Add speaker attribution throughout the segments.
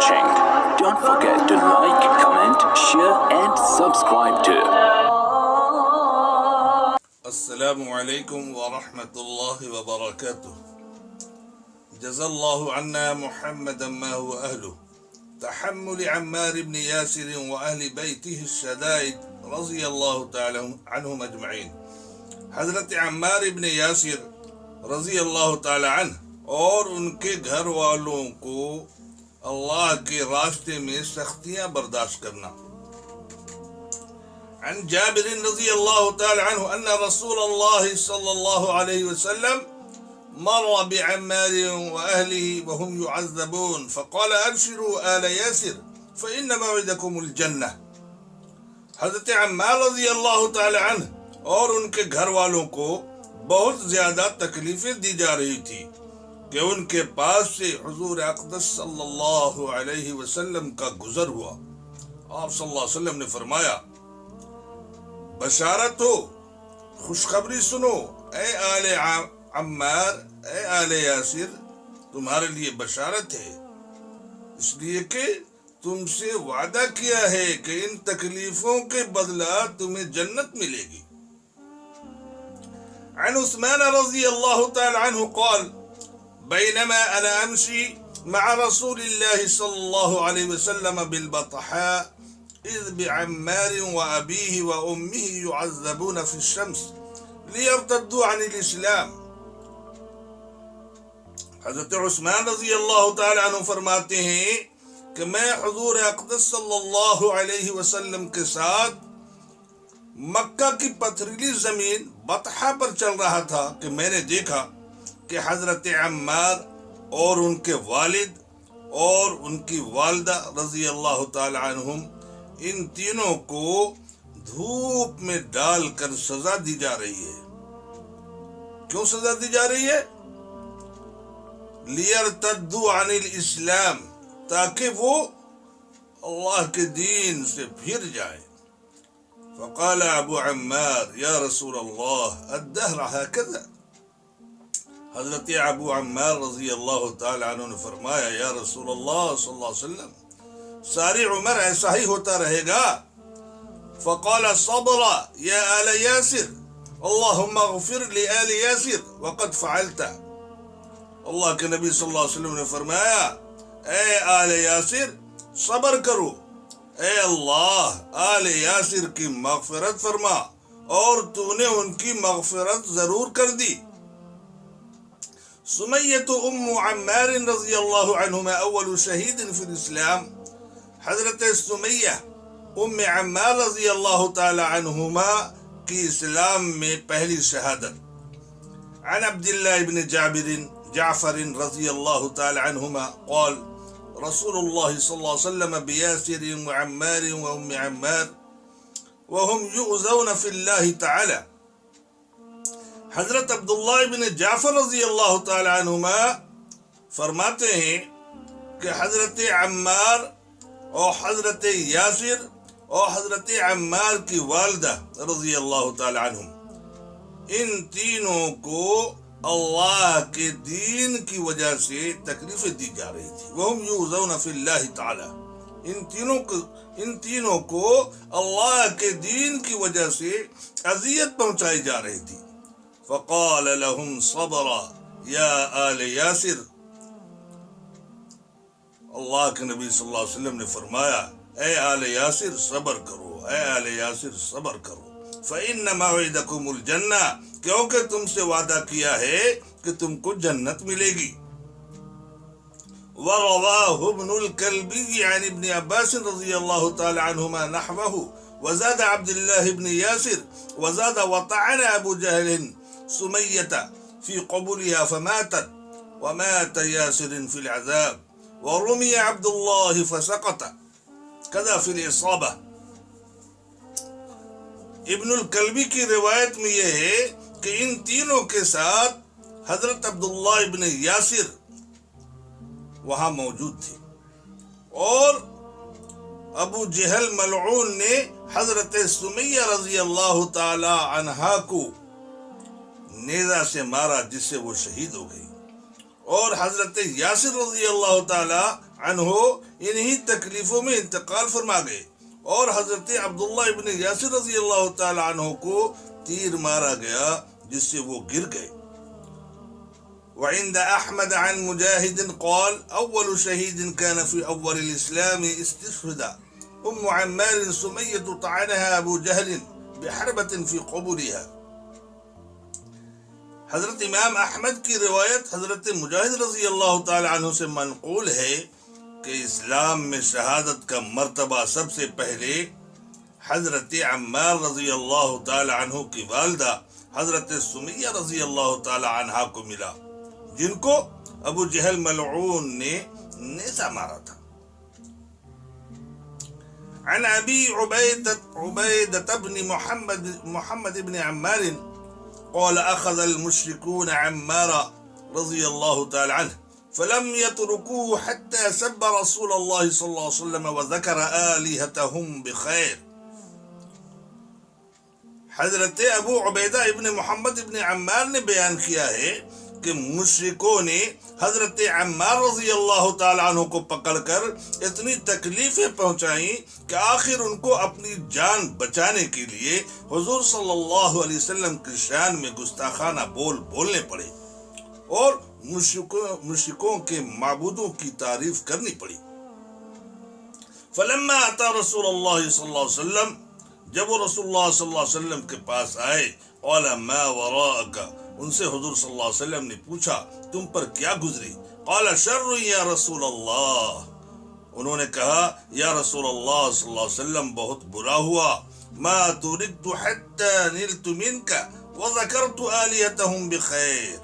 Speaker 1: watching. Don't forget to like, comment, share and subscribe to
Speaker 2: السلام عليكم ورحمة الله وبركاته. جزا الله عنا محمدا ما هو أهله. تحمل عمار بن ياسر وأهل بيته الشدائد رضي الله تعالى عنهم أجمعين. حضرت عمار بن یاسر رضی اللہ تعالی عنہ اور ان کے گھر والوں کو اللہ کے راستے میں سختیاں برداشت کرنا. عن جابر رضی اللہ تعالی عنہ ان رسول اللہ صلی اللہ علیہ وسلم مر بعمار وأهله وهم يعذبون فقال ابشروا آل ياسر فإن موعدكم الجنة. حضرت عمار رضی اللہ تعالی عنہ اور ان کے گھر والوں کو بہت زیادہ تکلیفیں دی جا رہی تھی کہ ان کے پاس سے حضور اقدس صلی اللہ علیہ وسلم کا گزر ہوا. آپ صلی اللہ علیہ وسلم نے فرمایا بشارت ہو، خوشخبری سنو، اے آل عمار، اے آل یاسر، تمہارے لیے بشارت ہے، اس لیے کہ تم سے وعدہ کیا ہے کہ ان تکلیفوں کے بدلہ تمہیں جنت ملے گی. عن عثمان رضی اللہ تعالی عنہ قال بينما أنا أمشي مع رسول الله صلى الله عليه وسلم بالبطحاء إذ بعمار وأبيه وأمه يعذبون في الشمس ليرتدوا عن الإسلام. حضرت عثمان رضی اللہ تعالی عنہ فرماتے ہیں کہ میں حضور اقدس صلی اللہ علیہ وسلم کے ساتھ مکہ کی پتھریلی زمین بطحا پر چل رہا تھا کہ میں نے دیکھا کہ حضرت عمار اور ان کے والد اور ان کی والدہ رضی اللہ تعالی عنہم ان تینوں کو دھوپ میں ڈال کر سزا دی جا رہی ہے. کیوں سزا دی جا رہی ہے؟ لیرتدوا عن الاسلام، تاکہ وہ اللہ کے دین سے پھر جائیں. فقال ابو عمار یا رسول اللہ الدہر ہکذا. حضرت ابو عمار رضی اللہ تعالی عنہ نے فرمایا یا رسول اللہ صلی اللہ علیہ وسلم ساری عمر ایسا ہی ہوتا رہے گا. فقال صبر یا آل یاسر اللہم اغفر لآل یاسر وقد فعلت. اللہ کے نبی صلی اللہ علیہ وسلم نے فرمایا اے آل یاسر صبر کرو، اے اللہ آل یاسر کی مغفرت فرما، اور تو نے ان کی مغفرت ضرور کر دی. سمیۃ ام عمار رضی اللہ عنہما اول شہید فی الاسلام. حضرت سمیہ ام عمار رضی اللہ تعالی عنہما کی اسلام میں پہلی شہادت. عن عبداللہ بن جعفر رضی اللہ تعالی عنہما قال رسول اللہ صلی اللہ علیہ وسلم بیاسر وعمار وام عمار وهم یؤذون فی اللہ تعالی. حضرت عبداللہ بن جعفر رضی اللہ تعالی عنہما فرماتے ہیں کہ حضرت عمار اور حضرت یاسر اور حضرت عمار کی والدہ رضی اللہ تعالی عنہم ان تینوں کو اللہ کے دین کی وجہ سے تکلیفیں دی جا رہی تھی. وہم یؤذون فی اللہ تعالی، ان تینوں کو اللہ کے دین کی وجہ سے اذیت پہنچائی جا رہی تھی. فقال لهم صبرا یا آل یاسر. اللہ کے نبی صلی اللہ علیہ وسلم نے فرمایا اے آل یاسر صبر کرو، اے آل یاسر صبر کرو. فإن موعدکم الجنہ، کیونکہ تم سے وعدہ کیا ہے کہ تم کو جنت ملے گی. ورواه ابن الكلبي عن ابن عباس رضی اللہ تعالی عنہما نحوه وزاد عبد الله بن ياسر وزاد وطعن ابو جهل سمیۃ في قبولها فماتت ومات ياسر في العذاب ورمي عبد الله فسقط كذا في الإصابة. ابن الکلبی کی روایت میں یہ ہے کہ ان تینوں کے ساتھ حضرت عبداللہ ابن یاسر وہاں موجود تھے اور ابو جہل ملعون نے حضرت سمیہ رضی اللہ تعالی عنہا کو نیزہ سے مارا جس سے وہ شہید ہو گئی. اور حضرت یاسر رضی اللہ تعالی عنہ انہی تکلیفوں میں انتقال فرما گئے، اور حضرت عبداللہ ابن یاسر رضی اللہ تعالی عنہ کو تیر مارا گیا جس سے وہ گر گئے۔ وعند احمد عن مجاهد قال اول شهيد كان في اول الاسلام استشهد ام عمار سمية طعنها ابو جهل بحربة في قبرها۔ حضرت امام احمد کی روایت حضرت مجاہد رضی اللہ تعالی عنہ سے منقول ہے کہ اسلام میں شہادت کا مرتبہ سب سے پہلے حضرت عمار رضی اللہ تعالی عنہ کی والدہ حضرت سمیہ رضی اللہ تعالی عنہ کو ملا، جن کو ابو جہل ملعون نے نیزہ مارا تھا۔ عن ابی عبیدہ بن محمد بن عمار قال اخذ المشركون عمار رضی اللہ تعالی عنہ فلم يتركوه حتى سب رسول الله صلى الله عليه وسلم وذكر آلهتهم بخير۔ حضرت ابو عبیدہ ابن محمد ابن عمار نے بیان کیا ہے کہ مشرکوں نے حضرت عمار رضی اللہ تعالی عنہ کو پکڑ کر اتنی تکلیفیں پہنچائیں کہ آخر ان کو اپنی جان بچانے کے لیے حضور صلی اللہ علیہ وسلم کی شان میں گستاخانہ بولنے پڑے اور مشرکوں کے معبودوں کی تعریف کرنی پڑی۔ فلما اتا رسول اللہ صلی اللہ علیہ وسلم، جب وہ رسول اللہ صلی اللہ علیہ وسلم کے پاس آئے، قال ما وراءک، ان سے حضور صلی اللہ علیہ وسلم نے پوچھا تم پر کیا گزری؟ قال شر یا رسول اللہ، انہوں نے کہا یا رسول اللہ صلی اللہ علیہ وسلم بہت برا ہوا، ما ترکت حتی نلت منک وذکرت آلیتهم بخیر،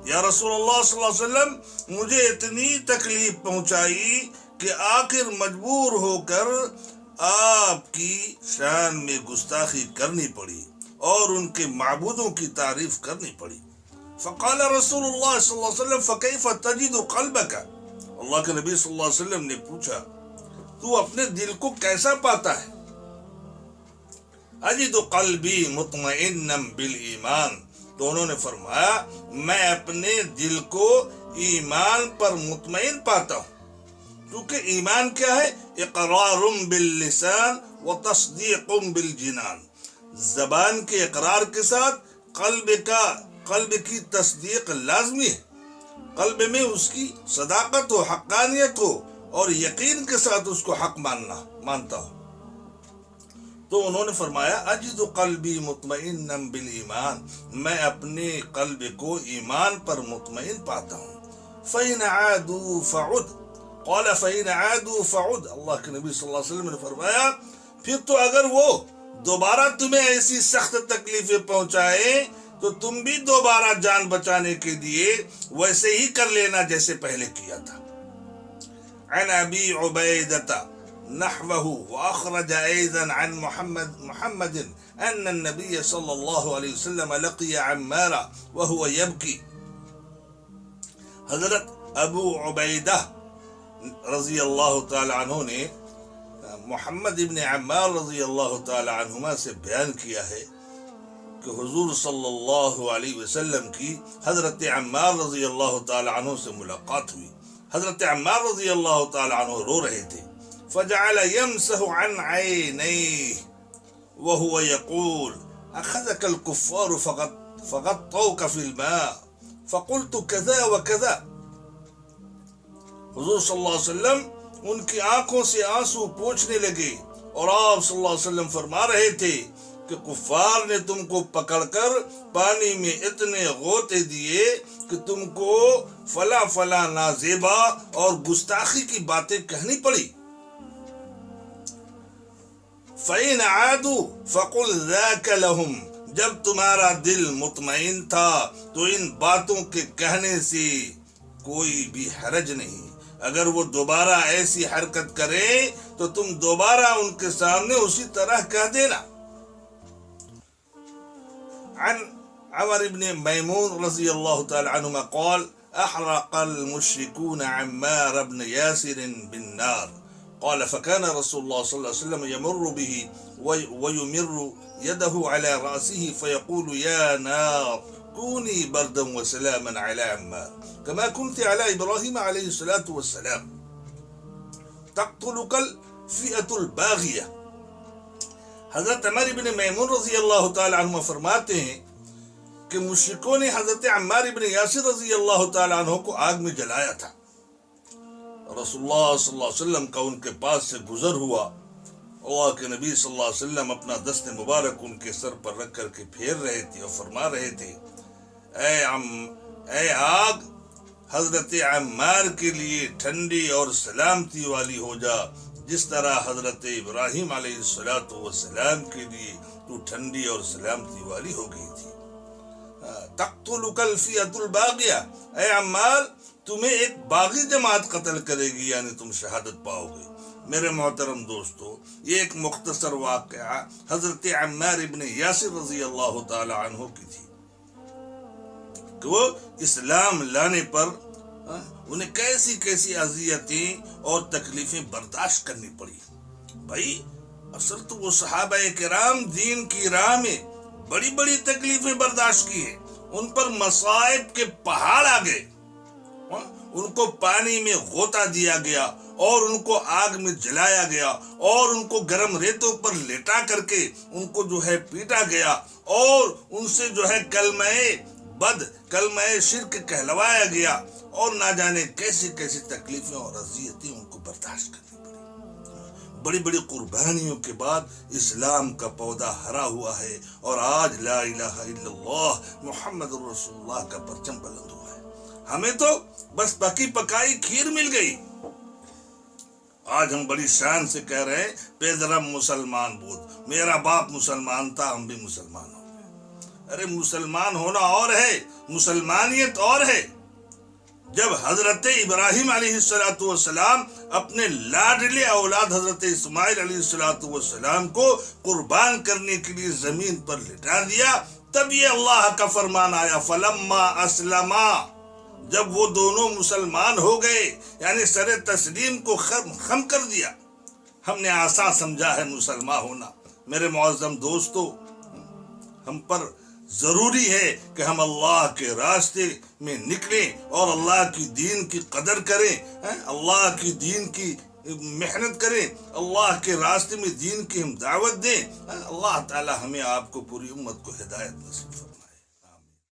Speaker 2: یا رسول اللہ صلی اللہ علیہ وسلم مجھے اتنی تکلیف پہنچائی کہ آخر مجبور ہو کر آپ کی شان میں گستاخی کرنی پڑی اور ان کے معبودوں کی تعریف کرنی پڑی۔ فقال رسول اللہ صلی اللہ علیہ وسلم فکیف تجد قلبک، اللہ کے نبی صلی اللہ علیہ وسلم نے پوچھا تو اپنے دل کو کیسا پاتا ہے؟ اجد قلبی مطمئنا بالایمان، تو انہوں نے فرمایا میں اپنے دل کو ایمان پر مطمئن پاتا ہوں، کیونکہ ایمان کیا ہے؟ اقرار باللسان و تصدیق بالجنان، زبان کے اقرار کے ساتھ قلب کی تصدیق لازمی ہے، قلب میں اس کی صداقت ہو، حقانیت ہو اور یقین کے ساتھ اس کو حق مانتا ہو۔ تو انہوں نے فرمایا اجد قلبی مطمئنا بالایمان، میں اپنے قلب کو ایمان پر مطمئن پاتا ہوں۔ فإن عادوا فعد، قال فإن عادوا فعد، اللہ کے نبی صلی اللہ علیہ وسلم نے فرمایا پھر تو اگر وہ دوبارہ تمہیں ایسی سخت تکلیفیں پہنچائے تو تم بھی دوبارہ جان بچانے کے لیے ویسے ہی کر لینا جیسے پہلے کیا تھا۔ عن ابی عبیدہ نحوه وأخرج أيضا عن محمد أن النبي صلى الله عليه وسلم لقي عمار وهو يبكي۔ حضرت ابو عبیدہ رضی اللہ تعالی عنہ نے محمد ابن عمار رضی اللہ تعالی عنہما سے بیان کیا ہے کہ حضور صلی اللہ علیہ وسلم کی حضرت عمار رضی اللہ تعالی عنہ سے ملاقات ہوئی۔ حضرت عمار رضی اللہ تعالی عنہ رو رہے تھے، فجعل يمسح عن عينيه وهو يقول أخذك الكفار فغطوك في الماء فقلت كذا وكذا۔ حضور صلی اللہ علیہ وسلم ان کی آنکھوں سے آنسو پوچھنے لگے اور آپ صلی اللہ علیہ وسلم فرما رہے تھے کہ کفار نے تم کو پکڑ کر پانی میں اتنے غوطے دیے کہ تم کو فلا نازیبا اور گستاخی کی باتیں کہنی پڑی۔ فَإِنْ عَادُوا فَقُلْ ذَاكَ لَهُمْ، جب تمہارا دل مطمئن تھا تو ان باتوں کے کہنے سے کوئی بھی حرج نہیں، اگر وہ دوبارہ ایسی حرکت کرے تو تم دوبارہ ان کے سامنے اسی طرح کہہ دینا۔ عن عمر بن میمون رضی اللہ تعالی عنہما قال احرق المشركون عمار بن ياسر بالنار، قال فكان رسول الله صلى الله عليه وسلم يمر به ويمر يده على رأسه فيقول يا نار كوني بردا وسلاما على عمار كما كنت على إبراهيم عليه الصلاة والسلام تقتلك الفئة الباغية. حضرت عمار بن میمون رضی اللہ تعالی عنہ فرماتے ہیں کہ مشرکوں نے حضرت عمار بن یاسر رضی اللہ تعالی عنہ کو آگ میں جلایا تھا. رسول اللہ صلی اللہ علیہ وسلم کا ان کے پاس سے گزر ہوا. اللہ کے نبی صلی اللہ علیہ وسلم اپنا دست مبارک ان کے سر پر رکھ کر کے پھیر رہے تھے اور فرما رہے تھے اے آگ حضرت عمار کے لیے ٹھنڈی اور سلامتی والی ہو جا جس طرح حضرت ابراہیم علیہ السلام کے لیے تو ٹھنڈی اور سلامتی والی ہو گئی تھی. تقتلک الفئۃ الباغیہ، اے عمار تمہیں ایک باغی جماعت قتل کرے گی یعنی تم شہادت پاؤ گے. میرے محترم دوستو، یہ ایک مختصر واقعہ حضرت عمار ابن یاسر رضی اللہ تعالی عنہ کی تھی کہ وہ اسلام لانے پر انہیں کیسی کیسی اذیتیں اور تکلیفیں برداشت کرنی پڑی. بھائی اصل تو وہ صحابہ کرام دین کی راہ میں بڑی بڑی تکلیفیں برداشت کی ہیں. ان پر مصائب کے پہاڑ آ گئے. ان کو پانی میں غوطہ دیا گیا اور ان کو آگ میں جلایا گیا اور ان کو گرم ریتوں پر لٹا کر کے ان کو جو ہے پیٹا گیا اور ان سے جو ہے کلمہ شرک کہلوایا گیا اور نہ جانے کیسی کیسی تکلیفیں اور اذیتیں ان کو برداشت کرنی پڑی. بڑی بڑی قربانیوں کے بعد اسلام کا پودا ہرا ہوا ہے اور آج لا الہ الا اللہ محمد رسول اللہ کا پرچم بلند ہوا ہے. ہمیں تو بس پکی پکائی کھیر مل گئی. آج ہم بڑی شان سے کہہ رہے ہیں پیدرم مسلمان بود، میرا باپ مسلمان تھا ہم بھی مسلمان ہو گئے. ارے مسلمان ہونا اور ہے، مسلمانیت اور ہے. جب حضرت ابراہیم علیہ السلام اپنے لاڈلے اولاد حضرت اسماعیل علیہ السلام کو قربان کرنے کے لیے زمین پر لٹا دیا تب یہ اللہ کا فرمان آیا فلما اسلما، جب وہ دونوں مسلمان ہو گئے یعنی سر تسلیم کو خم کر دیا. ہم نے آسان سمجھا ہے مسلمان ہونا. میرے معظم دوستو، ہم پر ضروری ہے کہ ہم اللہ کے راستے میں نکلیں اور اللہ کی دین کی قدر کریں، اللہ کی دین کی محنت کریں، اللہ کے راستے میں دین کی ہم دعوت دیں. اللہ تعالی ہمیں آپ کو پوری امت کو ہدایت نصیب فرمائے.